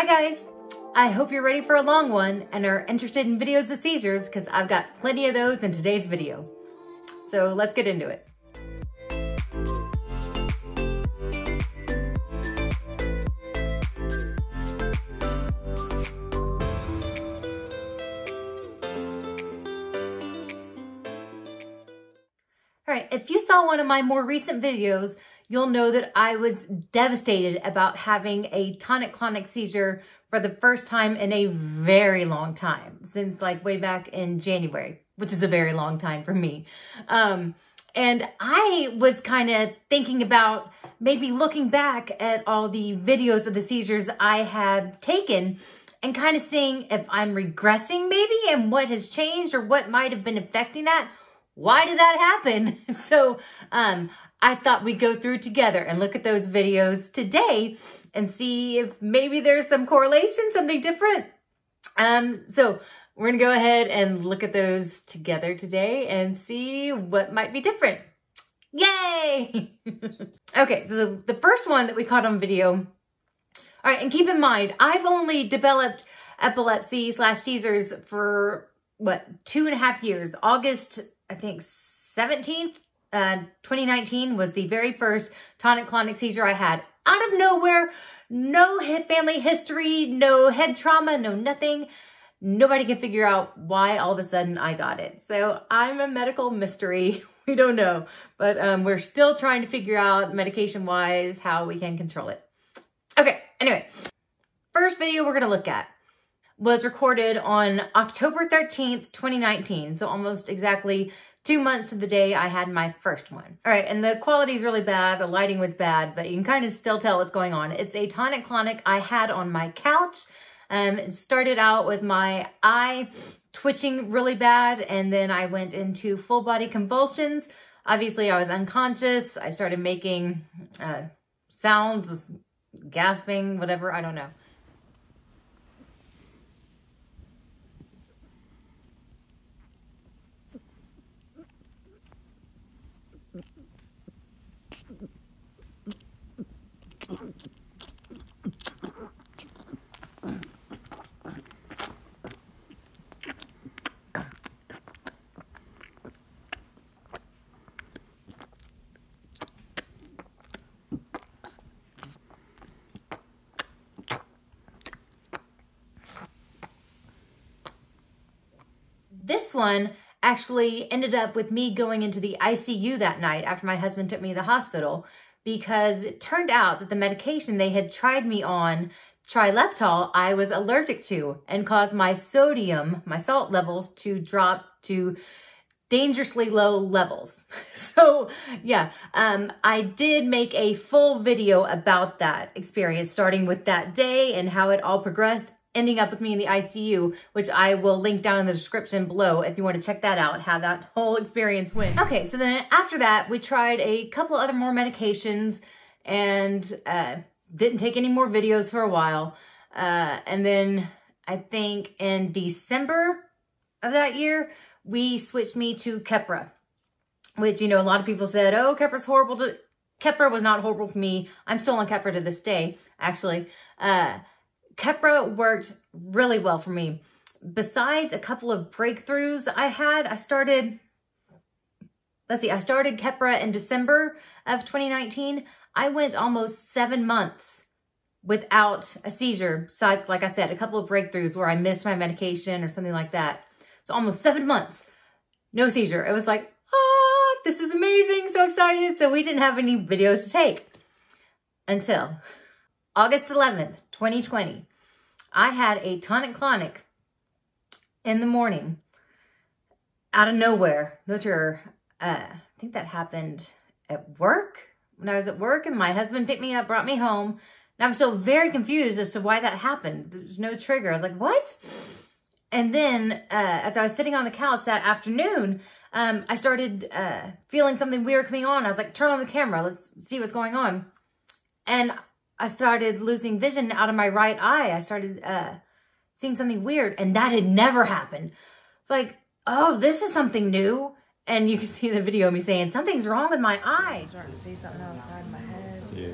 Hi guys! I hope you're ready for a long one and are interested in videos of seizures because I've got plenty of those in today's video. So let's get into it. Alright, if you saw one of my more recent videos, you'll know that I was devastated about having a tonic-clonic seizure for the first time in a very long time, since like way back in January, which is a very long time for me. And I was kind of thinking about maybe looking back at all the videos of the seizures I had taken and kind of seeing if I'm regressing maybe and what has changed or what might have been affecting that. Why did that happen? So I thought we'd go through together and look at those videos today and see if maybe there's some correlation, something different. So we're gonna go ahead and look at those together today and see what might be different. Yay! Okay, so the first one that we caught on video. All right, and keep in mind, I've only developed epilepsy / seizures for what, 2.5 years. August, I think 17th, 2019 was the very first tonic-clonic seizure I had. Out of nowhere, no family history, no head trauma, no nothing. Nobody can figure out why all of a sudden I got it. So I'm a medical mystery. We don't know, but we're still trying to figure out medication-wise how we can control it. Okay, anyway, first video we're gonna look at was recorded on October 13th, 2019. So almost exactly 2 months to the day I had my first one. All right, and the quality is really bad. The lighting was bad, but you can kind of still tell what's going on. It's a tonic-clonic I had on my couch. It started out with my eye twitching really bad, and then I went into full body convulsions. Obviously, I was unconscious. I started making sounds, gasping, whatever, I don't know. This one actually ended up with me going into the ICU that night after my husband took me to the hospital, because it turned out that the medication they had tried me on, trileptal, I was allergic to and caused my sodium, my salt levels, to drop to dangerously low levels. So yeah, I did make a full video about that experience, starting with that day and how it all progressed, ending up with me in the ICU, which I will link down in the description below if you want to check that out, how that whole experience went. Okay, so then after that, we tried a couple other more medications and didn't take any more videos for a while. And then I think in December of that year, we switched me to Keppra, which, you know, a lot of people said, oh, Kepra's horrible. Keppra was not horrible for me. I'm still on Keppra to this day, actually. Keppra worked really well for me. Besides a couple of breakthroughs I had, I started Keppra in December of 2019. I went almost 7 months without a seizure. So like I said, a couple of breakthroughs where I missed my medication or something like that. So almost 7 months, no seizure. It was like, oh, this is amazing, so excited. So we didn't have any videos to take until August 11th, 2020, I had a tonic-clonic in the morning, out of nowhere. Not sure, I think that happened at work, when I was at work, and my husband picked me up, brought me home, and I was still very confused as to why that happened. There's no trigger. I was like, what? And then, as I was sitting on the couch that afternoon, I started feeling something weird coming on. I was like, turn on the camera, let's see what's going on. And I started losing vision out of my right eye. I started seeing something weird, and that had never happened. It's like, oh, this is something new. And you can see in the video me saying, something's wrong with my eye. I'm starting to see something outside my head. Yeah.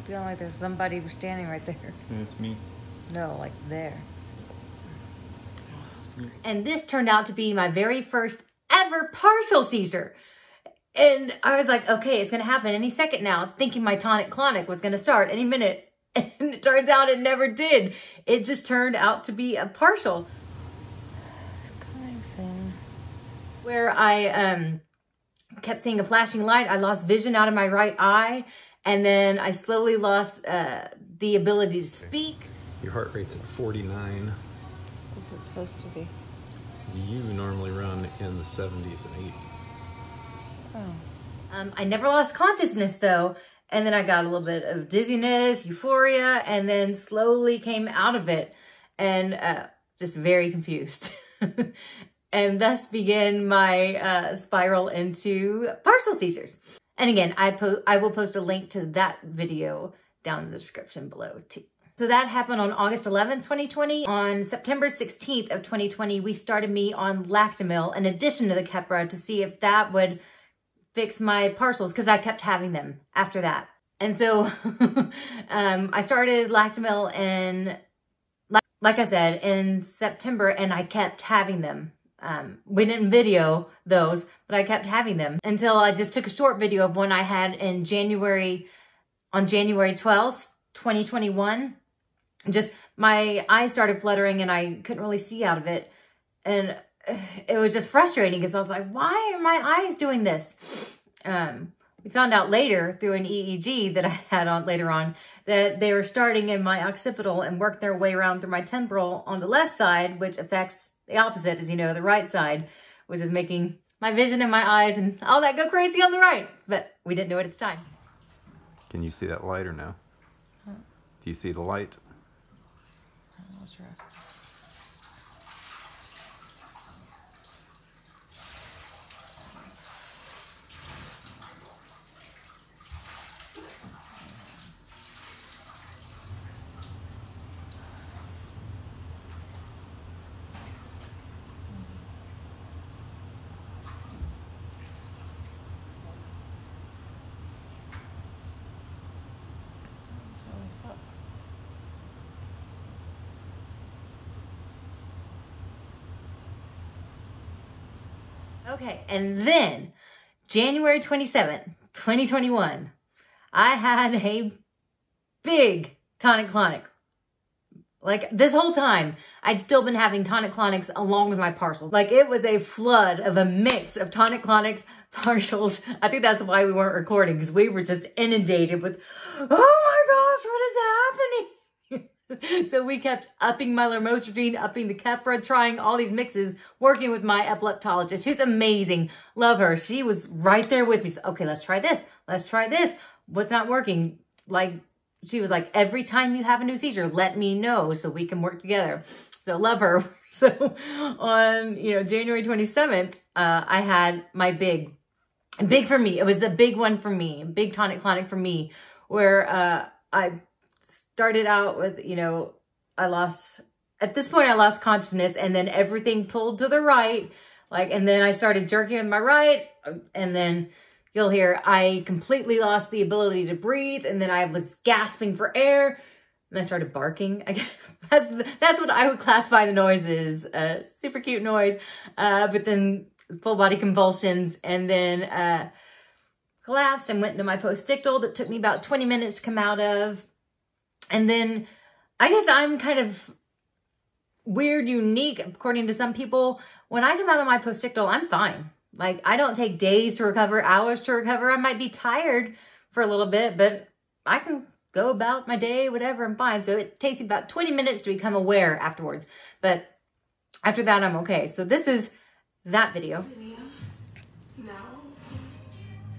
feeling like there's somebody standing right there. Yeah, it's me. No, like there. And this turned out to be my very first ever partial seizure. And I was like, okay, it's going to happen any second now, thinking my tonic-clonic was going to start any minute. And it turns out it never did. It just turned out to be a partial. It's coming soon. Where I kept seeing a flashing light. I lost vision out of my right eye. And then I slowly lost the ability to speak. Your heart rate's at 49. That's what it's supposed to be. You normally run in the 70s and 80s. Oh. I never lost consciousness though. And then I got a little bit of dizziness, euphoria, and then slowly came out of it and just very confused. And thus began my spiral into partial seizures. And again, I will post a link to that video down in the description below too. So that happened on August 11th, 2020. On September 16th of 2020, we started me on Lactimel in addition to the Keppra to see if that would fix my partials because I kept having them after that. And so I started Lactimel in, like I said, in September, and I kept having them. We didn't video those, but I kept having them until I just took a short video of one I had in January, on January 12th, 2021. Just my eyes started fluttering and I couldn't really see out of it. And it was just frustrating because I was like, why are my eyes doing this? We found out later through an EEG that I had on later on that they were starting in my occipital and worked their way around through my temporal on the left side, which affects the opposite, as you know, the right side, which is making my vision in my eyes and all that go crazy on the right. But we didn't know it at the time. Can you see that light or no? Huh? Do you see the light? I don't know what you're asking. Okay, and then January 27th, 2021, I had a big tonic-clonic. Like this whole time, I'd still been having tonic-clonics along with my partials. Like it was a flood of a mix of tonic-clonics, partials. I think that's why we weren't recording because we were just inundated with, oh my gosh, what is happening? So we kept upping my lamotrigine, upping the Keppra, trying all these mixes, working with my epileptologist, who's amazing. Love her. She was right there with me. Okay, let's try this. Let's try this. What's not working? Like, she was like, every time you have a new seizure, let me know so we can work together. So love her. So on, January 27th, I had my big for me. It was a big one for me, a big tonic-clonic for me, where I started out with, at this point I lost consciousness and then everything pulled to the right. And then I started jerking with my right and then you'll hear I completely lost the ability to breathe. And then I was gasping for air and I started barking. I guess that's what I would classify the noise as, super cute noise. But then full body convulsions and then, collapsed and went into my postictal that took me about 20 minutes to come out of. And then I guess I'm kind of weird, unique, according to some people. When I come out of my postictal, I'm fine. Like I don't take days to recover, hours to recover. I might be tired for a little bit, but I can go about my day, whatever, I'm fine. So it takes me about 20 minutes to become aware afterwards. But after that, I'm okay. So this is that video. Now,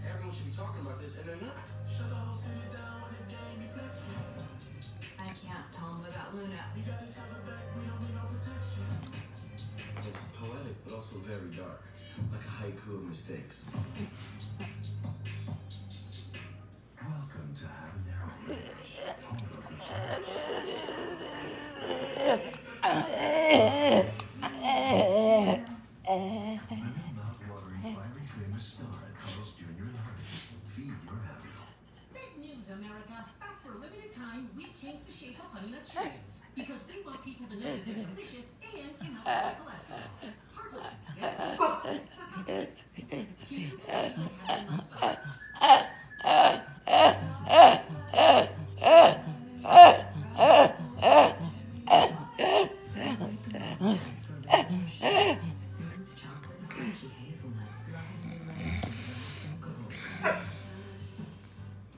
everyone should be talking about this, and they're not. I can't tell him about Luna. It's poetic, but also very dark, like a haiku of mistakes. Welcome to Habanero Ranch, home of the Flash. Lemon mouth-watering fiery famous star at Carl's Jr. and Hardee's. Feed your happy. Big news, America. For a limited time, we've changed the shape of Honey Nut Cheerios because we want people to know that they're delicious and can help with cholesterol. Heartily. Keep your body and have your side.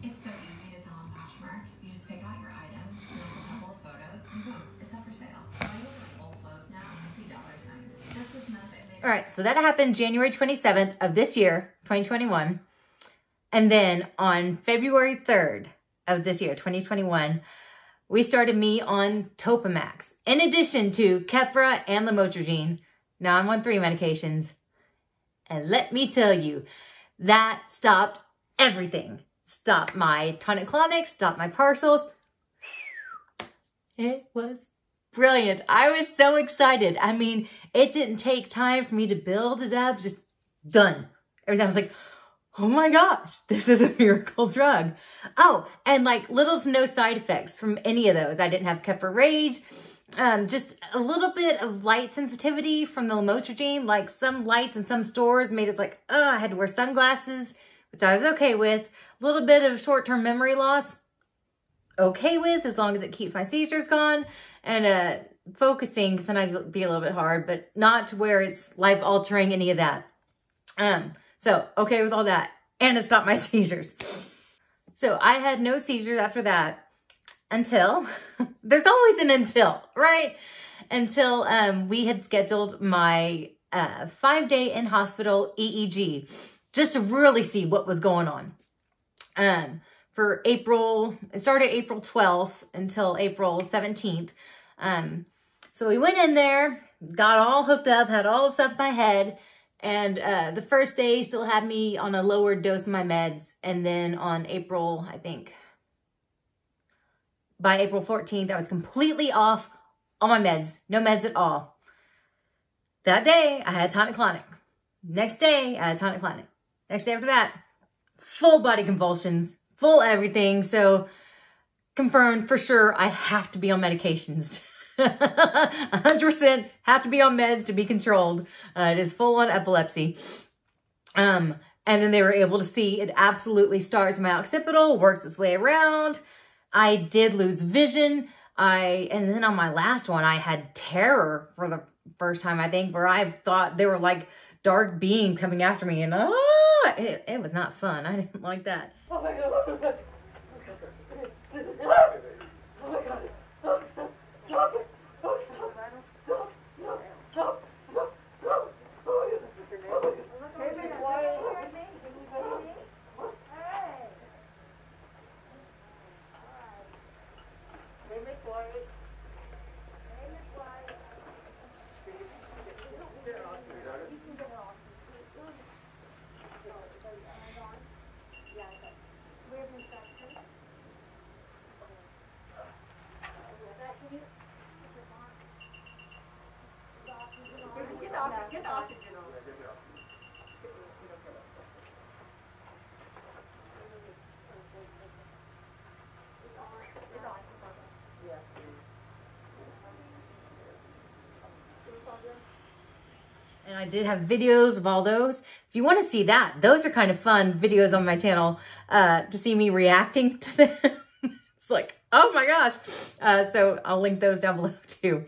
It's so easy to sell on Poshmark. You just pick out your items, snap a couple of photos, and boom, it's up for sale. I look at old clothes now, I see dollar signs. Just this month, it made... All right, so that happened January 27th of this year, 2021. And then on February 3rd of this year, 2021, we started me on Topamax. In addition to Keppra and lamotrigine, now I'm on 3 medications. And let me tell you, that stopped everything. Stopped my tonic-clonic, stopped my partials. It was brilliant. I was so excited. I mean, it didn't take time for me to build it up, just done. Everything was like, oh my gosh, this is a miracle drug. Oh, and like little to no side effects from any of those. I didn't have Keppra Rage. Just a little bit of light sensitivity from the lamotrigine. Like some lights in some stores made it like, oh, I had to wear sunglasses, which I was okay with. A little bit of short-term memory loss, okay with, as long as it keeps my seizures gone. And focusing sometimes will be a little bit hard, but not to where it's life-altering, any of that. So, okay with all that. And it stopped my seizures. So I had no seizures after that until, there's always an until, right? Until we had scheduled my 5-day in-hospital EEG, just to really see what was going on. For April, it started April 12th until April 17th. So we went in there, got all hooked up, had all the stuff in my head. And the first day still had me on a lower dose of my meds. And then on April, I think, by April 14th, I was completely off all my meds. No meds at all. That day, I had tonic-clonic. Next day, I had tonic-clonic. Next day after that, full body convulsions, full everything. So confirmed for sure, I have to be on medications. 100% have to be on meds to be controlled. It is full on epilepsy. And then they were able to see it absolutely starts my occipital, works its way around. I did lose vision. And then on my last one, I had terror for the first time, I think, where I thought they were like dark beings coming after me, and it was not fun. I didn't like that. Oh my God. Oh my God. Get off. And I did have videos of all those. If you want to see that, those are kind of fun videos on my channel to see me reacting to them. It's like, oh my gosh. So I'll link those down below too.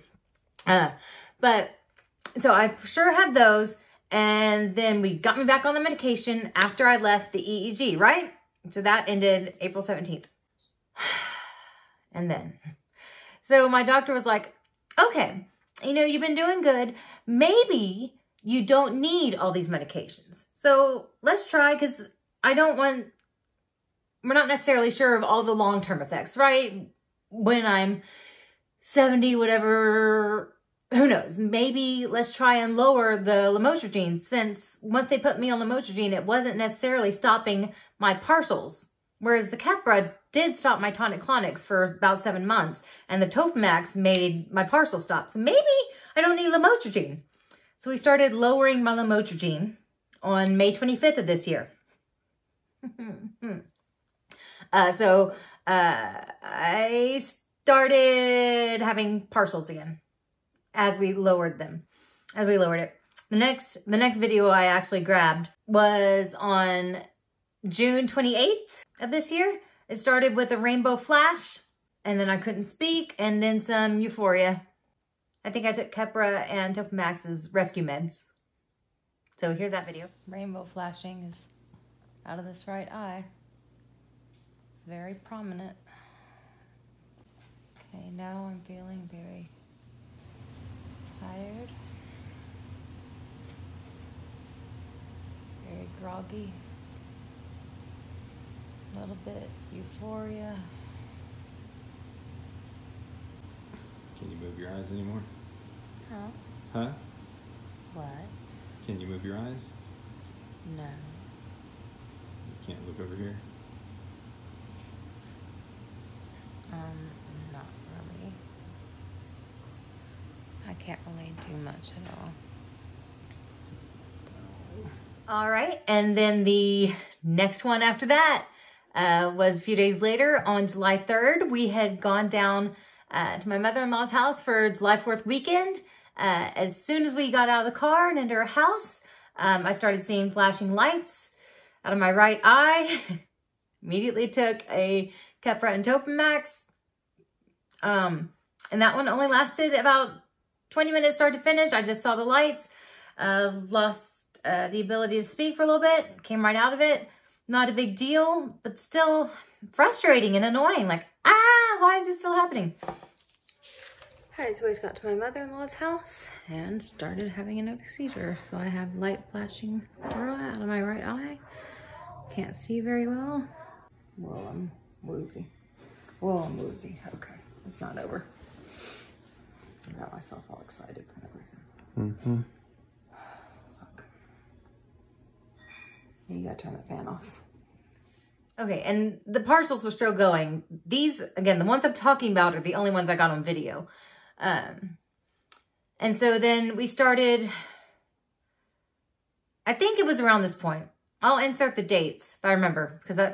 But so I for sure had those. And then we got me back on the medication after I left the EEG, right? So that ended April 17th. And then, so my doctor was like, okay, you know, you've been doing good. Maybe you don't need all these medications. So let's try, because we're not necessarily sure of all the long-term effects, right? When I'm 70, whatever, who knows? Maybe let's try and lower the lamotrigine, since once they put me on lamotrigine, it wasn't necessarily stopping my partials. Whereas the Keppra did stop my tonic-clonics for about 7 months, and the Topamax made my partial stop. So maybe I don't need lamotrigine. So we started lowering my lamotrigine on May 25th of this year. I started having partials again as we lowered them, as we lowered it. The next video I actually grabbed was on June 28th of this year. It started with a rainbow flash, and then I couldn't speak, and then some euphoria. I think I took Keppra and Topamax's rescue meds. So here's that video. Rainbow flashing is out of this right eye. It's very prominent. Okay, now I'm feeling very tired. Very groggy. A little bit euphoria. Can you move your eyes anymore? Huh? Huh? What? Can you move your eyes? No. You can't look over here? Not really. I can't really do much at all. All right, and then the next one after that was a few days later on July 3rd. We had gone down to my mother-in-law's house for July 4th weekend. As soon as we got out of the car and into her house, I started seeing flashing lights out of my right eye. Immediately took a Keppra and Topamax. And that one only lasted about 20 minutes start to finish. I just saw the lights, lost the ability to speak for a little bit, came right out of it. Not a big deal, but still frustrating and annoying. Like, why is this still happening? All right, so I just got to my mother-in-law's house and started having another seizure. So I have light flashing out of my right eye. Can't see very well. Well, I'm woozy. Okay, it's not over. I got myself all excited for no reason. Mm-hmm. Fuck. You gotta turn the fan off. Okay, and the partials were still going. These, again, the ones I'm talking about are the only ones I got on video. And so then we started, I think it was around this point. I'll insert the dates if I remember, because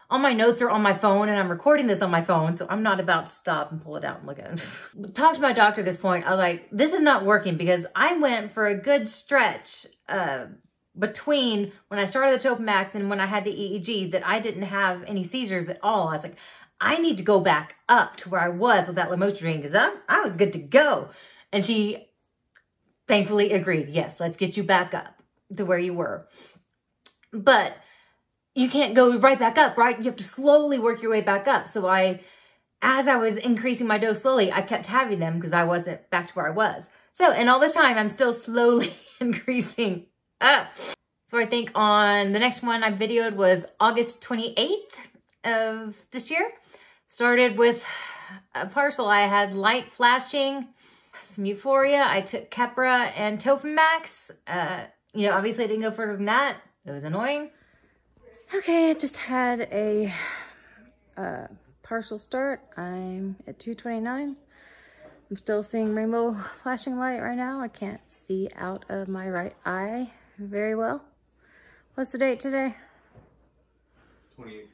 all my notes are on my phone and I'm recording this on my phone, so I'm not about to stop and pull it out and look at it. Talked to my doctor at this point. I was like, this is not working, because I went for a good stretch between when I started the Topamax and when I had the EEG that I didn't have any seizures at all. I was like, I need to go back up to where I was with that lamotrigine, because I was good to go. And she thankfully agreed. Yes, let's get you back up to where you were. But you can't go right back up, right? You have to slowly work your way back up. So as I was increasing my dose slowly, I kept having them because I wasn't back to where I was. So, and all this time, I'm still slowly increasing up. So I think on the next one I videoed was August 28th of this year. Started with a partial. I had light flashing, some euphoria. I took Keppra and Topamax. You know, obviously I didn't go further than that. It was annoying. Okay, I just had a partial start. I'm at 2:29. I'm still seeing rainbow flashing light right now. I can't see out of my right eye very well. What's the date today? 28th.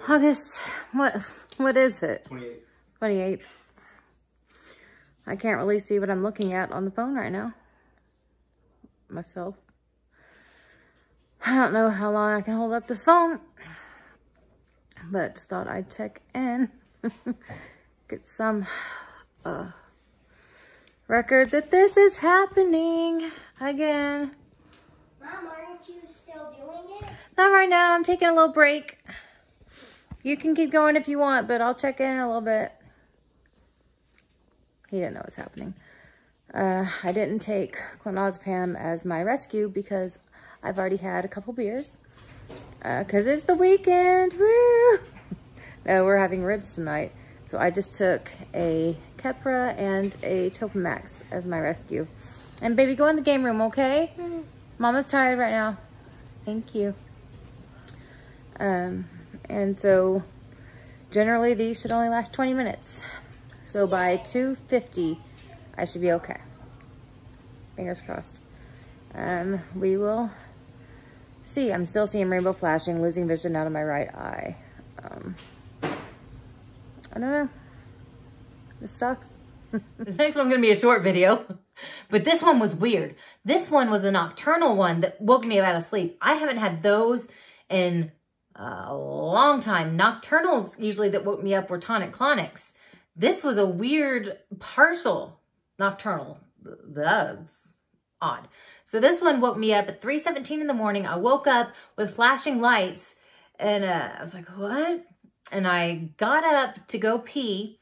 August, what is it? 28th. 28th. I can't really see what I'm looking at on the phone right now. Myself. I don't know how long I can hold up this phone, but just thought I'd check in. Get some record that this is happening again. Mom, aren't you still doing it? Not right now. I'm taking a little break. You can keep going if you want, but I'll check in a little bit. He didn't know what's happening. I didn't take clonazepam as my rescue because I've already had a couple beers. Because it's the weekend. Woo! No, we're having ribs tonight. So I just took a Keppra and a Topamax as my rescue. And baby, go in the game room, okay? Mama's tired right now. Thank you. And so generally these should only last 20 minutes. So by 2:50, I should be okay. Fingers crossed. We will See, I'm still seeing rainbow flashing, losing vision out of my right eye. I don't know. This sucks. This next one's gonna be a short video, but this one was weird. This one was a nocturnal one that woke me out of sleep. I haven't had those in a long time. Nocturnals usually that woke me up were tonic-clonics. This was a weird partial nocturnal. That's odd. So this one woke me up at 3:17 in the morning. I woke up with flashing lights and I was like, what? And I got up to go pee,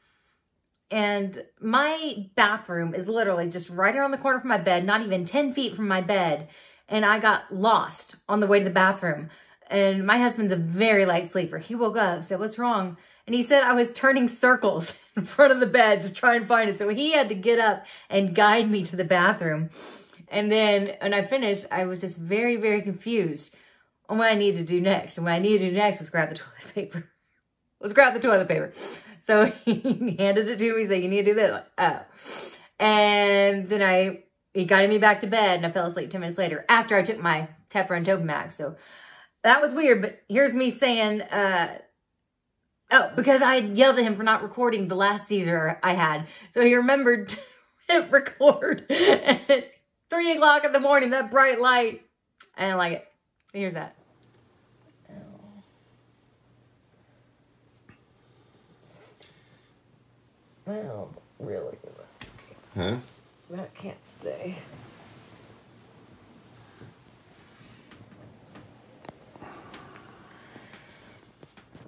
and my bathroom is literally just right around the corner from my bed, not even 10 feet from my bed. And I got lost on the way to the bathroom. And my husband's a very light sleeper. He woke up, said, what's wrong? And he said I was turning circles in front of the bed to try and find it. So he had to get up and guide me to the bathroom. And then when I finished, I was just very, very confused on what I needed to do next. And what I needed to do next was grab the toilet paper. Let's grab the toilet paper. So he handed it to me, said, you need to do that. Like, oh. And then he guided me back to bed, and I fell asleep 10 minutes later after I took my Keppra and Topamax. So that was weird, but here's me saying, because I had yelled at him for not recording the last seizure I had. So he remembered to hit record at 3 o'clock in the morning, that bright light. I didn't like it. Here's that. Well, really? Huh? That can't stay.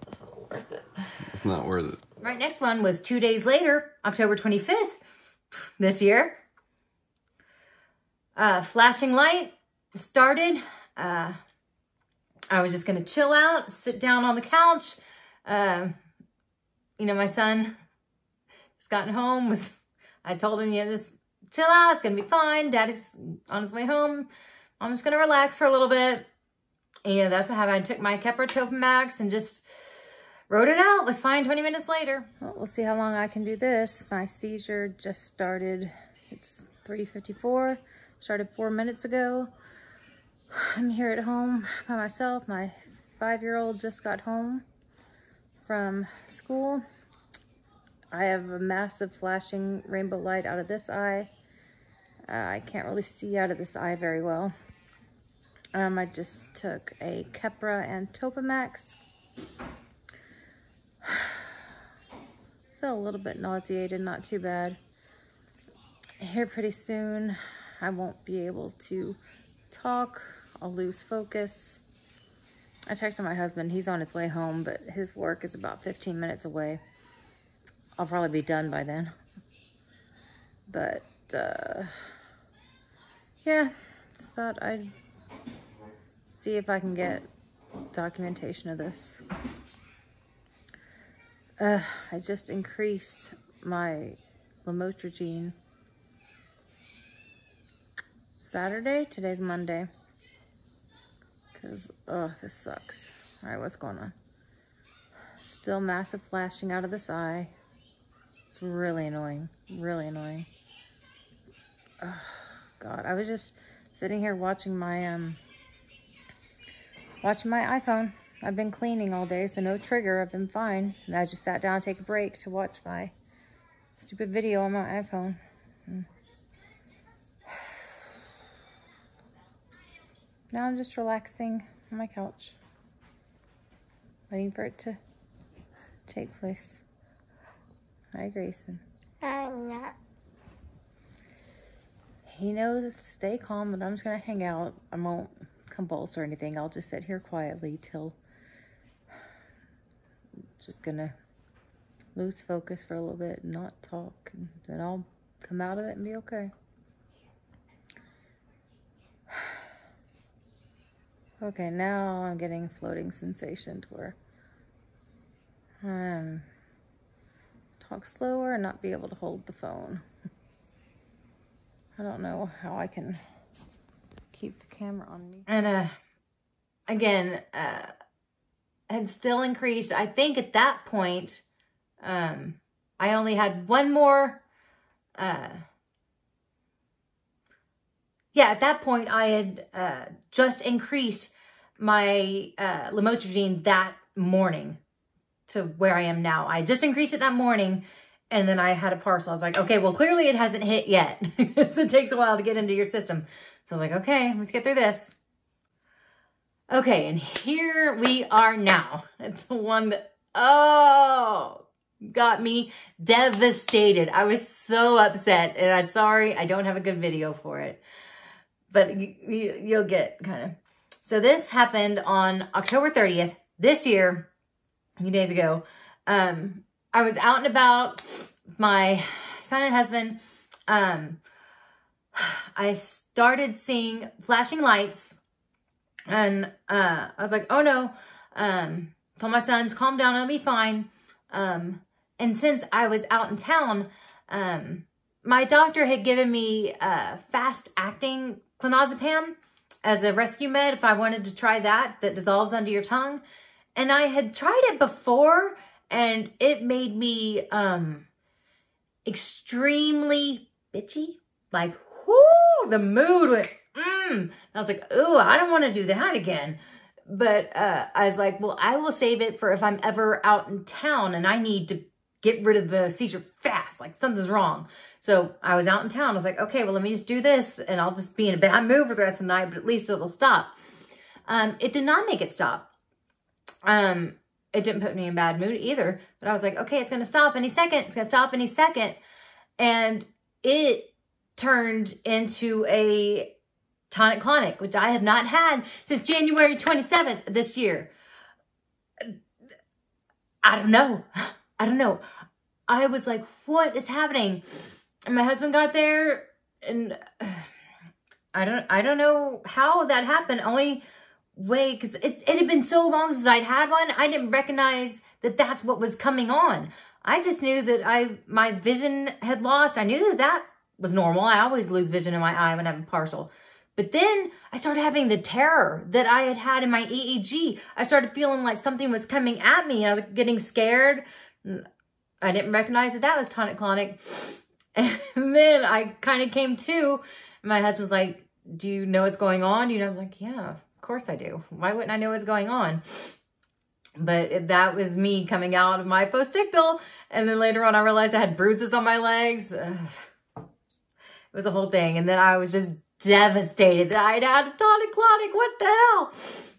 That's not worth it. It's not worth it. Right, next one was 2 days later, October 25th this year. Flashing light started. I was just going to chill out, sit down on the couch. You know, my son just gotten home. I told him, you know, just chill out. It's going to be fine. Daddy's on his way home. I'm just going to relax for a little bit. And, you know, that's what happened. I took my Keppra Topamax and just wrote it out. It was fine 20 minutes later. Well, we'll see how long I can do this. My seizure just started. It's 3:54. Started 4 minutes ago. I'm here at home by myself. My 5-year-old just got home from school. I have a massive flashing rainbow light out of this eye. I can't really see out of this eye very well. I just took a Keppra and Topamax. Feel a little bit nauseated, not too bad. Here pretty soon, I won't be able to talk. I'll lose focus. I texted my husband. He's on his way home, but his work is about 15 minutes away. I'll probably be done by then. But, yeah, just thought I'd see if I can get documentation of this. I just increased my lamotrigine Saturday. Today's Monday. Because, this sucks. Alright, what's going on? Still massive flashing out of this eye. It's really annoying. Really annoying. Oh, God. I was just sitting here watching my, iPhone. I've been cleaning all day, so no trigger. I've been fine. And I just sat down to take a break to watch my stupid video on my iPhone. Now I'm just relaxing on my couch, waiting for it to take place. Hi, Grayson. I'm not. He knows to stay calm, but I'm just going to hang out. I won't convulse or anything. I'll just sit here quietly till just going to lose focus for a little bit and not talk. And then I'll come out of it and be okay. Okay, now I'm getting a floating sensation to where talk slower and not be able to hold the phone. I don't know how I can keep the camera on me. And again, had still increased. I think at that point, I only had one more. Yeah, at that point I had just increased my lamotrigine that morning to where I am now. I just increased it that morning, and then I had a partial. I was like, okay, well, clearly it hasn't hit yet. So it takes a while to get into your system. So I was like, okay, let's get through this. Okay, and here we are now. It's the one that, oh, got me devastated. I was so upset, and I'm sorry I don't have a good video for it. But you'll get kind of. So this happened on October 30th this year, a few days ago. I was out and about with my son and husband. I started seeing flashing lights, and I was like, oh no. Told my son, just calm down, it'll be fine. And since I was out in town, my doctor had given me fast-acting clonazepam as a rescue med if I wanted to try that dissolves under your tongue. And I had tried it before, and it made me extremely bitchy. Like, whoo, the mood went, I was like, ooh, I don't want to do that again. But I was like, well, I will save it for if I'm ever out in town and I need to get rid of the seizure fast, like something's wrong. So I was out in town. I was like, okay, well, let me just do this and I'll just be in a bad mood for the rest of the night, but at least it'll stop. It did not make it stop. It didn't put me in a bad mood either, but I was like, okay, it's going to stop any second. It's going to stop any second. And it turned into a tonic-clonic, which I have not had since January 27th this year. I don't know. I was like, what is happening? And my husband got there, and I don't know how that happened. Only way, because it had been so long since I'd had one, I didn't recognize that that's what was coming on. I just knew that my vision had lost. I knew that was normal. I always lose vision in my eye when I'm partial. But then I started having the terror that I had had in my EEG. I started feeling like something was coming at me. I was getting scared. I didn't recognize that was tonic-clonic. And then I kind of came to, and my husband was like, do you know what's going on? I was like, yeah, of course I do. Why wouldn't I know what's going on? But that was me coming out of my postictal. And then later on, I realized I had bruises on my legs. It was a whole thing. And then I was just devastated that I'd had a tonic-clonic. What the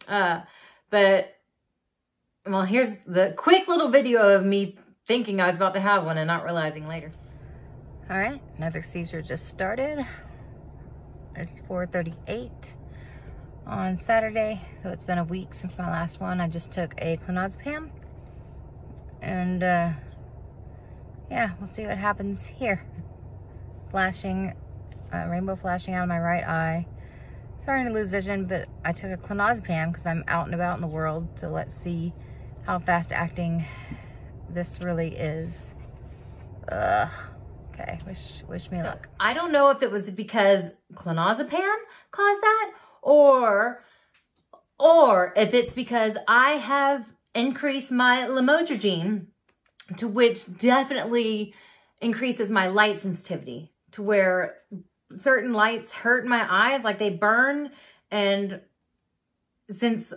hell? But, well, here's the quick little video of me thinking I was about to have one and not realizing later. All right, another seizure just started. It's 4:38 on Saturday, so it's been a week since my last one. I just took a clonazepam, and yeah, we'll see what happens here. Flashing, rainbow flashing out of my right eye. Starting to lose vision, but I took a clonazepam because I'm out and about in the world, so let's see how fast acting this really is. Ugh. Okay, wish me luck. I don't know if it was because clonazepam caused that, or if it's because I have increased my lamotrigine, to which definitely increases my light sensitivity, to where certain lights hurt my eyes, like they burn. And since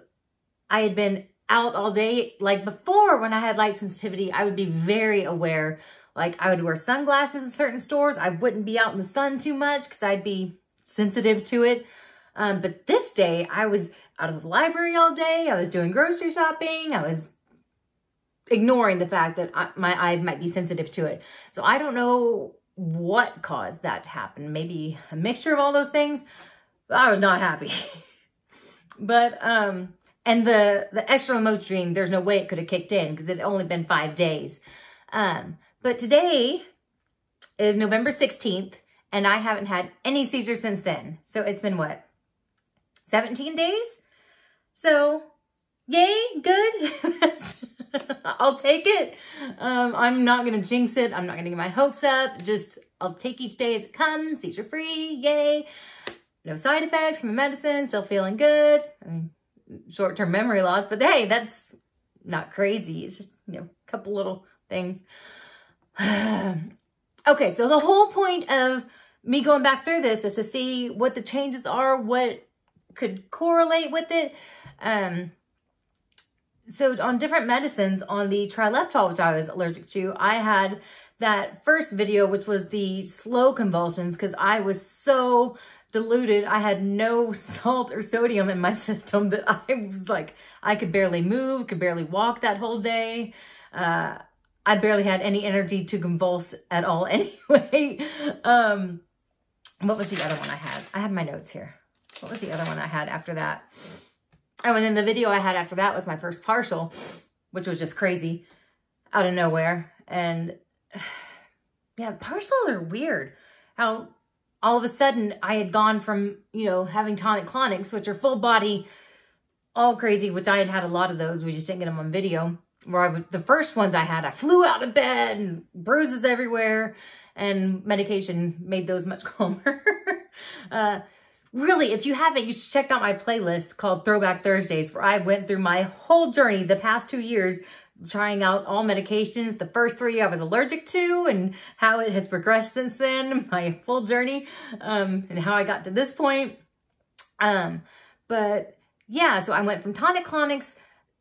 I had been out all day, like before when I had light sensitivity, I would be very aware. Like I would wear sunglasses in certain stores. I wouldn't be out in the sun too much because I'd be sensitive to it. But this day I was out of the library all day. I was doing grocery shopping. I was ignoring the fact that my eyes might be sensitive to it. So I don't know what caused that to happen. Maybe a mixture of all those things. But I was not happy. But, and the extra lamotrigine, there's no way it could have kicked in because it had only been 5 days. But today is November 16th, and I haven't had any seizures since then. So it's been what? 17 days? So, yay, good. I'll take it. I'm not going to jinx it. I'm not going to get my hopes up. Just, I'll take each day as it comes. Seizure-free, yay. No side effects from the medicine. Still feeling good. I mean, short-term memory loss, but hey, that's not crazy. It's just, a couple little things. Okay, so the whole point of me going back through this is to see what the changes are, what could correlate with it. So on different medicines, on the triliptol, which I was allergic to, I had that first video, which was the slow convulsions, because I was so diluted. I had no salt or sodium in my system that I was like, I could barely move, could barely walk that whole day. I barely had any energy to convulse at all anyway. What was the other one I had? I have my notes here. What was the other one I had after that? Oh, and then the video I had after that was my first partial, which was just crazy out of nowhere. And yeah, partials are weird. How all of a sudden I had gone from, you know, having tonic-clonics, which are full body, all crazy, which I had had a lot of those. We just didn't get them on video. Where the first ones I had, I flew out of bed and bruises everywhere, and medication made those much calmer. Really, if you haven't, you should check out my playlist called Throwback Thursdays, where I went through my whole journey the past 2 years, trying out all medications. The first 3 I was allergic to, and how it has progressed since then, my full journey, and how I got to this point. But yeah, so I went from tonic-clonics,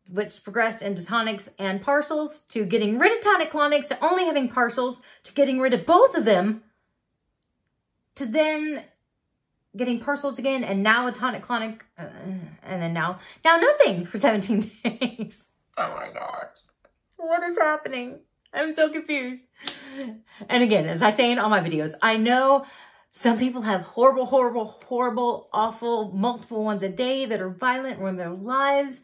which progressed into tonics and partials, to getting rid of tonic-clonics, to only having partials, to getting rid of both of them, to then getting partials again, and now a tonic-clonic, and then now nothing for 17 days. Oh my God. What is happening? I'm so confused. And again, as I say in all my videos, I know some people have horrible, horrible, horrible, awful, multiple ones a day that are violent, ruin their lives.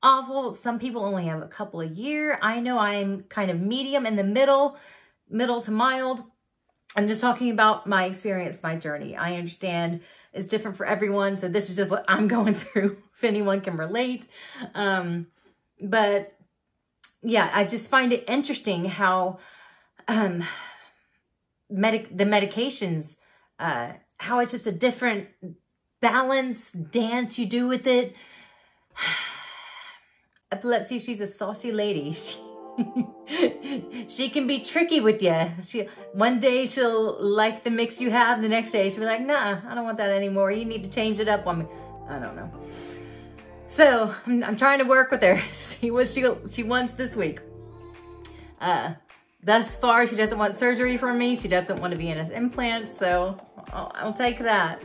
Awful. Some people only have a couple a year. I know I'm kind of medium in the middle to mild. I'm just talking about my experience, my journey. I understand it's different for everyone. So this is just what I'm going through, if anyone can relate. But yeah, I just find it interesting how the medications, how it's just a different balance, dance you do with it. Epilepsy, she's a saucy lady. She can be tricky with you. One day she'll like the mix you have. The next day she'll be like, nah, I don't want that anymore. You need to change it up on me. I don't know. So I'm trying to work with her. See what she wants this week. Thus far, she doesn't want surgery from me. She doesn't want to be in an implant. So I'll take that.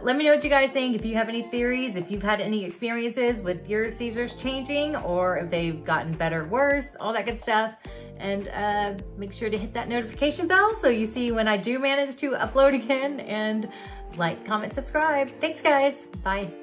Let me know what you guys think. If you have any theories, if you've had any experiences with your seizures changing, or if they've gotten better, worse, all that good stuff. And make sure to hit that notification bell so you see when I do manage to upload again, and like, comment, subscribe. Thanks guys. Bye.